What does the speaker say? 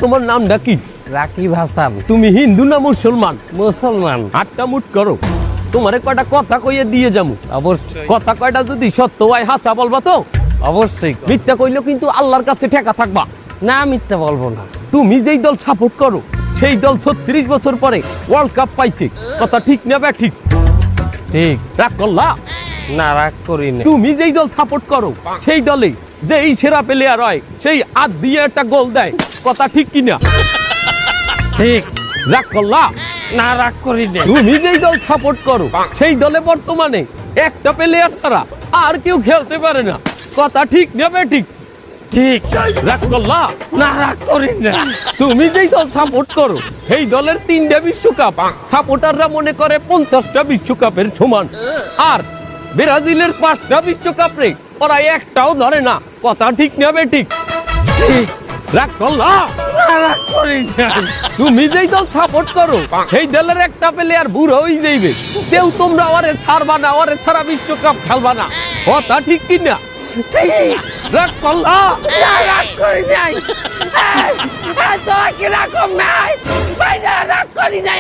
তোমার নামটা কি? রাকিব হাসান। তুমি হিন্দু না মুসলমান? মুসলমান। হাতটা মুট করো, তোমারে কয়টা কথা কইয়ে দিয়ে যাবো। অবশ্যই। কথা কয়টা যদি সত্য হয় হাসা বলবা তো? অবশ্যই। মিথ্যা কইলেও কিন্তু আল্লাহর কাছে ঠেকা থাকবা। না, মিথ্যা বলবো না। তুমি যেই দল সাপোর্ট করো সেই দল 36 বছর পরে ওয়ার্ল্ড কাপ পাইছে, কথা ঠিক না বে ঠিক? ঠিক। রাগ করলা? না, রাগ করি না। তুমি যেই দল সাপোর্ট করো সেই দলে যে এই সেরা প্লেয়ার হয় সেই হাত দিয়ে একটা গোল দেয়, কথা ঠিক কিনা? ঠিক। রাগ করলা? না, রাগ করি না। তুমি যেই দল সাপোর্ট করো সেই দলে বর্তমানে একটা প্লেয়ার ছাড়া আর কেউ খেলতে পারে না, কথা ঠিক না বে ঠিক? ঠিক। রাগ করলা? না, রাগ করি না। তুমি যেই দল সাপোর্ট করো সেই দলের 3টা বিশ্বকাপ সাপোর্টাররা মনে করে 50টা বিশ্বকাপের সমান, আর ব্রাজিলের 5টা বিশ্বকাপ রে ওরা একটাও ধরে না, কথা ঠিক না বে ঠিক? ঠিক। রাগ করলা? না, রাগ করি না। তুমি যেই দল সাপোর্ট করো সেই দলের একটা প্লেয়ার বুড়ো হয়ে যাইবে, কেউ তোমরা ওরে ছাড়বা না, ওরে ছাড়া বিশ্বকাপ খেলবা না, কথা ঠিক কিনা? ঠিক। রাগ করলা? না, রাগ করি নাই। তোরা কি রকম নাই? রাগ করি নাই।